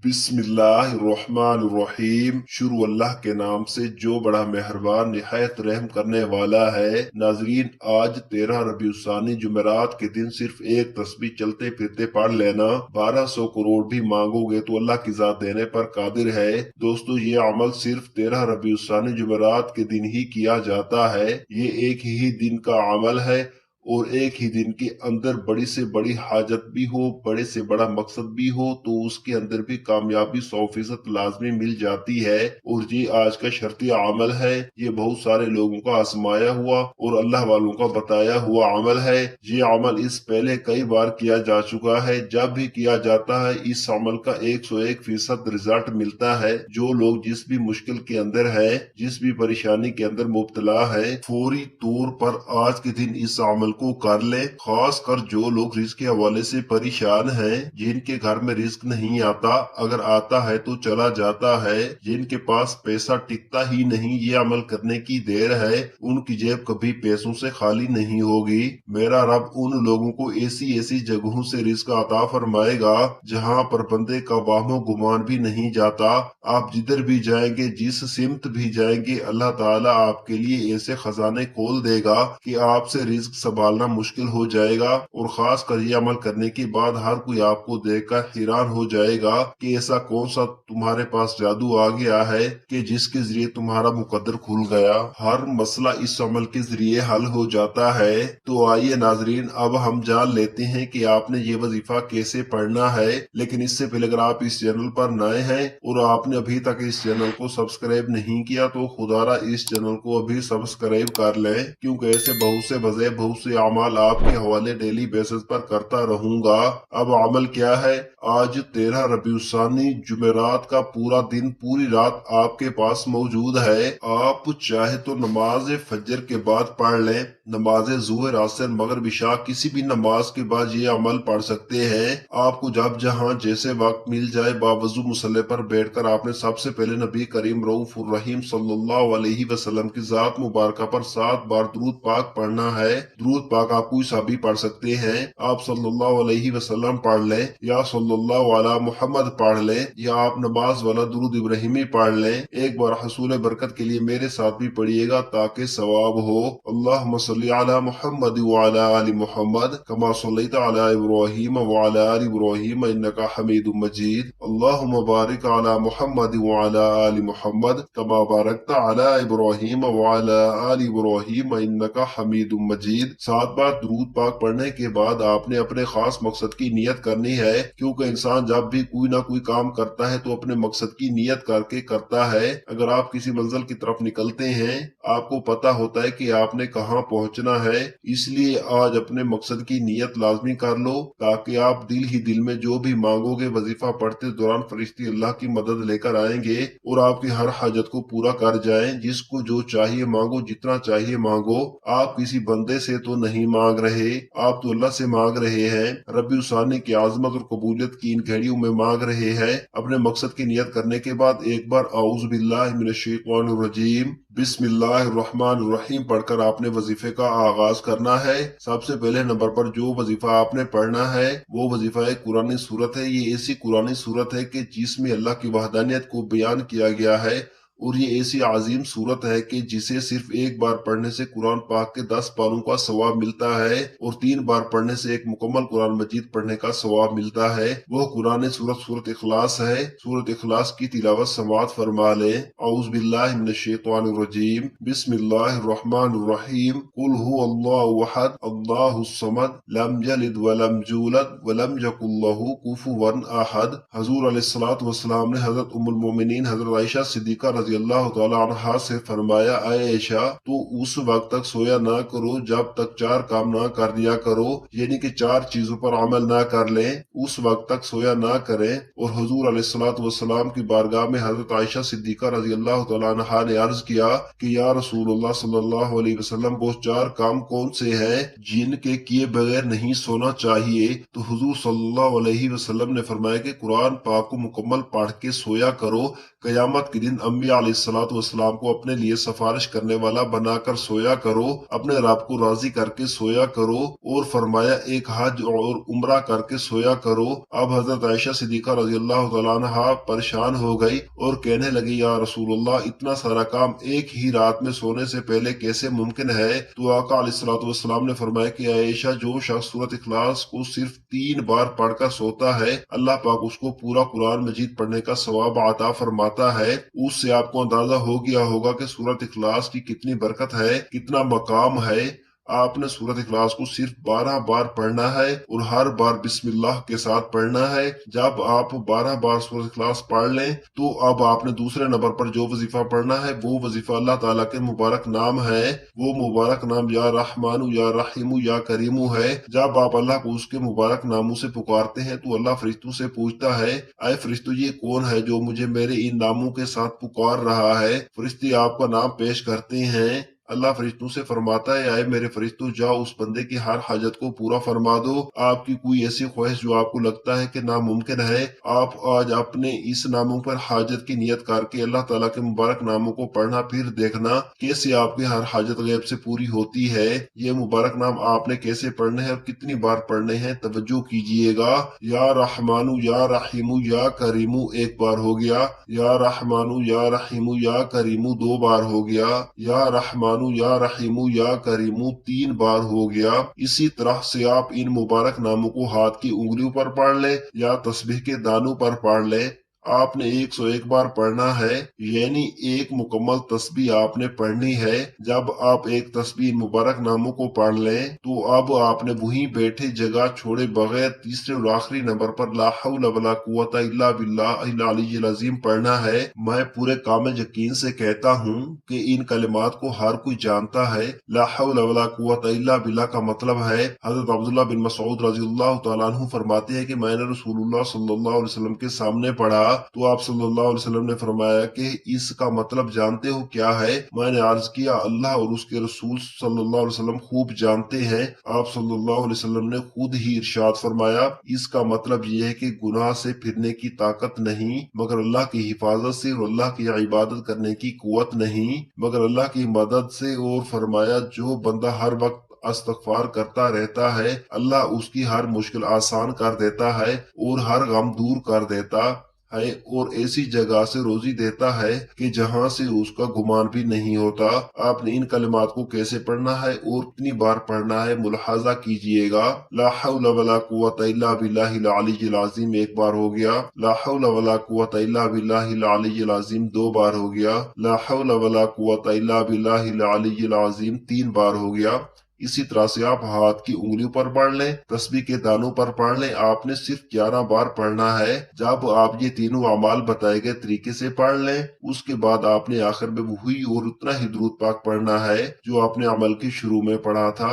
बिस्मिल्लाहिर्रहमानिर्रहीम। शुरू अल्लाह के नाम से जो बड़ा मेहरबान निहायत रहम करने वाला है। नाजरीन, आज 13 रबीउस्सानी जुमेरात के दिन सिर्फ एक तस्बीह चलते फिरते पढ़ लेना 1200 करोड़ भी मांगोगे तो अल्लाह की जात देने पर कादिर है। दोस्तों, ये अमल सिर्फ 13 रबीउस्सानी जुमेरात के दिन ही किया जाता है। ये एक ही दिन का अमल है और एक ही दिन के अंदर बड़ी से बड़ी हाजत भी हो, बड़े से बड़ा मकसद भी हो तो उसके अंदर भी कामयाबी 100% लाजमी मिल जाती है। और ये आज का शर्तिया अमल है। ये बहुत सारे लोगों का आजमाया हुआ और अल्लाह वालों का बताया हुआ अमल है। ये अमल इस पहले कई बार किया जा चुका है। जब भी किया जाता है इस अमल का 101% रिजल्ट मिलता है। जो लोग जिस भी मुश्किल के अंदर है, जिस भी परेशानी के अंदर मुब्तला है, फौरी तौर पर आज के दिन इस अमल को कर ले। खास कर जो लोग रिस्क के हवाले से परेशान हैं, जिनके घर में रिस्क नहीं आता, अगर आता है तो चला जाता है, जिनके पास पैसा टिकता ही नहीं, ये अमल करने की देर है। उनकी जेब कभी पैसों से खाली नहीं होगी। मेरा रब उन लोगों को ऐसी ऐसी जगहों से रिस्क अता फरमाएगा जहाँ पर बंदे का वाहमो गुमान भी नहीं जाता। आप जिधर भी जाएंगे, जिस सिमत भी जाएंगे, अल्लाह ताला आपके लिए ऐसे खजाने खोल देगा कि आपसे रिस्क संभालना मुश्किल हो जाएगा। और खास कर ये अमल करने के बाद हर कोई आपको देखकर हैरान हो जाएगा कि ऐसा कौन सा तुम्हारे पास जादू आ गया है कि जिसके जरिए तुम्हारा मुकद्दर खुल गया। हर मसला इस अमल के जरिए हल हो जाता है। तो आइए नाजरीन, अब हम जान लेते हैं कि आपने ये वजीफा कैसे पढ़ना है। लेकिन इससे पहले अगर आप इस चैनल पर नए हैं और आपने अभी तक इस चैनल को सब्सक्राइब नहीं किया तो खुदारा इस चैनल को अभी सब्सक्राइब कर लें, क्योंकि ऐसे बहुत से वजह बहुत से अमाल आपके हवाले डेली बेसिस पर करता रहूंगा। अब अमल क्या है? आज 13 रबीउस्सानी जुमेरात का पूरा दिन पूरी रात आपके पास मौजूद है। आप चाहे तो नमाज फजर के बाद पढ़ लें, नमाज ज़ुहर, असर, मगरिब, इशा किसी भी नमाज के बाद ये अमल पढ़ सकते हैं। आपको जब जहां जैसे वक्त मिल जाए बावजू मुसल्ले पर बैठकर आपने सबसे पहले नबी करीम रऊफुर रहीम सल्लल्लाहु अलैहि वसल्लम की जात मुबारका पर 7 बार दुरूद पाक पढ़ना है। दुरूद पाक आप कोई सा भी पढ़ सकते हैं। आप सल्लल्लाहु अलैहि वसल्लम पढ़ लें या सल्लल्लाहु अला मुहम्मद पढ़ लें या आप नमाज वाला दुरूद इब्राहिमी पढ़ लें। एक बार हसूल बरकत के लिए मेरे साथ भी पढ़िएगा ताकि सवाब हो। अल्लाहुम्मा सल्ली अला मुहम्मद व अला आलि मुहम्मद कमा सल्लैता अला इब्राहीम व अला आलि इब्राहीम इन्नका हमीदुम मजीद। अल्लाहुम्मा बारिक अला मुहम्मद व अला आलि मुहम्मद कमा बारकता अला इब्राहीम व अला आलि इब्राहीम इन्नका हमीदुम मजीद। 7 बार दुरूद पाक पढ़ने के बाद आपने अपने खास मकसद की नियत करनी है, क्योंकि इंसान जब भी कोई ना कोई काम करता है तो अपने मकसद की नियत करके करता है। अगर आप किसी मंजिल की तरफ निकलते हैं, आपको पता होता है कि आपने कहाँ पहुंचना है, इसलिए आज अपने मकसद की नियत लाजमी कर लो ताकि आप दिल ही दिल में जो भी मांगोगे वजीफा पढ़ते दौरान फरिश्ते अल्लाह की मदद लेकर आएंगे और आपकी हर हाजत को पूरा कर जाएं। जिसको जो चाहिए मांगो, जितना चाहिए मांगो। आप किसी बंदे से तो नहीं मांग रहे, आप तो अल्लाह से मांग रहे हैं। रबीउस्सानी की आजमत और कबूलियत की इन घड़ियों में मांग रहे हैं। अपने मकसद की नियत करने के बाद एक बार औज़ु बिल्लाहि मिनश शैतानिर रजीम बिस्मिल्लाहिर्रहमानिर्रहीम पढ़कर आपने वजीफे का आगाज करना है। सबसे पहले नंबर पर जो वजीफा आपने पढ़ना है वो वजीफा एक कुरानी सूरत है। ये ऐसी कुरानी सूरत है कि जिसमें अल्लाह की वहदानियत को बयान किया गया है और ये ऐसी अजीम सूरत है कि जिसे सिर्फ एक बार पढ़ने से कुरान पाक के 10 पारों का सवाब मिलता है और 3 बार पढ़ने से एक मुकम्मल कुरान मजीद पढ़ने का सवाब मिलता है। वो कुरान सूरत सूरत इखलास है। सूरत इखलास की तिलावत समाअत फरमा ले। औज़ु बिल्लाहि मिनश शैतानिर रजीम बिस्मिल्लाहिर्रहमानिर्रहीम कुल हुवल्लाहु अहद अल्लाहुस समद लम यलिद व लम यूलद व लम यकुल लहू कुफुवन अहद। हुजूर अलैहिस्सलातु वस्सलाम ने हजरत उम्मुल मोमिनीन हजरत आयशा सिद्दीका रज़ी अल्लाह तआला अन्हा से फरमाया, आयशा तो उस वक्त तक सोया ना करो जब तक 4 काम ना कर दिया करो, यानी कि 4 चीजों पर अमल ना कर लें, उस वक्त तक सोया ना करें। और हुजूर अलैहिस्सलातु वस्सलाम की बारगाह में हजरत आयशा सिद्दीका रज़ी अल्लाह तआला अन्हा ने अर्ज किया कि या रसूलुल्लाह सल्लल्लाहु अलैहि वसल्लम वो 4 काम कौन से हैं जिनके किए बगैर नहीं सोना चाहिए? तो हुजूर सल्लल्लाहु अलैहि वसल्लम ने फरमाया कि कुरान पाक को मुकम्मल पढ़ के सोया करो। कयामत के दिन अंबिया अलैहिस्सलातु वस्सलाम को अपने लिए सिफारिश करने वाला बनाकर सोया करो, अपने रब को राजी करके सोया करो, और फरमाया एक हज और उम्रा करके सोया करो। अब हजरत आयशा सिद्दीका रजी अल्लाह तआला अन्हा परेशान हो गई और कहने लगी, या रसूलुल्लाह, इतना सारा काम एक ही रात में सोने से पहले कैसे मुमकिन है? तो आका अलैहिस्सलातु वस्सलाम ने फरमाया कि आयशा, जो शख्स सूरत इखलास को सिर्फ 3 बार पढ़कर सोता है, अल्लाह पाक उसको पूरा कुरान मजीद पढ़ने का सवाब अता फरमाता है। उससे आपको अंदाजा हो गया होगा कि सूरत इखलास की कितनी बरकत है, कितना मकाम है। आपने सूरत इखलास को सिर्फ 12 बार पढ़ना है और हर बार बिस्मिल्लाह के साथ पढ़ना है। जब आप 12 बार सूरत इखलास पढ़ लें तो अब आपने दूसरे नंबर पर जो वजीफा पढ़ना है वो वजीफा अल्लाह ताला के मुबारक नाम है। वो मुबारक नाम या रहमानु या रहीमु या करीमु है। जब आप अल्लाह को उसके मुबारक नामों से पुकारते हैं तो अल्लाह फरिश्तों से पूछता है, आए फरिश्तों, ये कौन है जो मुझे मेरे इन नामों के साथ पुकार रहा है? फरिश्ते आपका नाम पेश करते हैं। अल्लाह फरिश्तों से फरमाता है, आए मेरे फरिश्तों, जाओ उस बंदे की हर हाजत को पूरा फरमा दो। आपकी कोई ऐसी ख्वाहिश जो आपको लगता है कि नामुमकिन है, आप आज अपने इस नामों पर हाजत की नियत करके अल्लाह ताला के मुबारक नामों को पढ़ना, फिर देखना कैसे आपकी हर हाजत गैब से पूरी होती है। ये मुबारक नाम आपने कैसे पढ़ने हैं और कितनी बार पढ़ने हैं, तवज्जो कीजिएगा। या रहमानु या रहीमु या करीमु एक बार हो गया, या रहमानु या रहीमु या करीमु 2 बार हो गया, या रहमानु या रहीमु या करीमु 3 बार हो गया। इसी तरह से आप इन मुबारक नामों को हाथ की उंगलियों पर पढ़ ले या तस्बीह के दानों पर पढ़ ले। आपने 101 बार पढ़ना है, यानी एक मुकम्मल तस्बीह आपने पढ़नी है। जब आप एक तस्बीह मुबारक नामों को पढ़ लें तो अब आपने वहीं बैठे जगह छोड़े बगैर तीसरे और आखिरी नंबर पर ला हौला वला कुव्वता इल्ला बिल्लाहिल अलीय्यिल अज़ीम पढ़ना है। मैं पूरे कामिल यकीन से कहता हूँ कि इन कलिमात को हर कोई जानता है। ला हौला वला कुव्वता इल्ला बिल्लाह का मतलब है, हजरत अब्दुल्लाह बिन मसऊद रज़ियल्लाहु तआला अन्हु फरमाते हैं कि मैंने रसूलुल्लाह सल्लल्लाहु अलैहि वसल्लम के सामने पढ़ा तो आप सल्लल्लाहु अलैहि वसल्लम ने फरमाया कि इसका मतलब जानते हो क्या है? मैंने अर्ज किया, अल्लाह और उसके रसूल सल्लल्लाहु अलैहि वसल्लम खूब जानते हैं। आप सल्लल्लाहु अलैहि वसल्लम ने खुद ही इरशाद फरमाया, इसका मतलब यह है कि गुनाह से फिरने की ताकत नहीं मगर अल्लाह की हिफाजत से, और अल्लाह की इबादत करने की कुव्वत नहीं मगर अल्लाह की मदद से। और फरमाया, जो बंदा हर वक्त इस्तगफार करता रहता है, अल्लाह उसकी हर मुश्किल आसान कर देता है और हर गम दूर कर देता है, और ऐसी जगह से रोजी देता है कि जहां से उसका गुमान भी नहीं होता। आपने इन कलिमात को कैसे पढ़ना है और कितनी बार पढ़ना है, मुलाहाजा कीजिएगा। ला हौला वला कुव्वता इल्ला बिल्लाहिल अलीय्यिल अज़ीम एक बार हो गया, ला हौला वला कुव्वता इल्ला बिल्लाहिल अलीय्यिल अज़ीम 2 बार हो गया, ला हौला वला कुव्वता इल्ला बिल्लाहिल अलीय्यिल अज़ीम 3 बार हो गया। इसी तरह से आप हाथ की उंगलियों पर पढ़ लें, तस्बीह के दानों पर पढ़ लें। आपने सिर्फ 11 बार पढ़ना है। जब आप ये तीनों अमाल बताए गए तरीके से पढ़ लें, उसके बाद आपने आखिर में वही और उतना ही दुरूद पाक पढ़ना है जो आपने अमल के शुरू में पढ़ा था।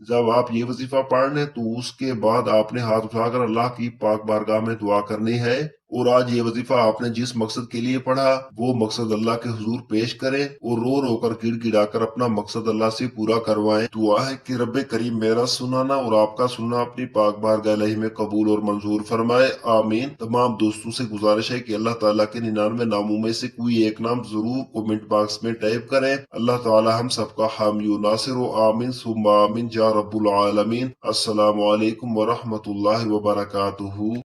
जब आप ये वजीफा पढ़ लें तो उसके बाद आपने हाथ उठाकर अल्लाह की पाक बारगाह में दुआ करनी है, और आज ये वजीफा आपने जिस मकसद के लिए पढ़ा वो मकसद अल्लाह के हुजूर पेश करें और रो रो कर गिड़गिड़ाकर अपना मकसद अल्लाह से पूरा करवाएं। दुआ है कि रब्बे करीम मेरा सुनाना और आपका सुनना अपनी पाक बारगाह इलाही में कबूल और मंजूर फरमाए, आमीन। तमाम दोस्तों से गुजारिश है कि अल्लाह ताला के 99 नामों में से कोई एक नाम जरूर कमेंट बॉक्स में टाइप करें। अल्लाह ताला हम सबका हामी व नासिर हो, आमीन सुम्मा आमीन या रब्बुल आलमीन। अस्सलामु अलैकुम व रहमतुल्लाहि व बरकातुहू।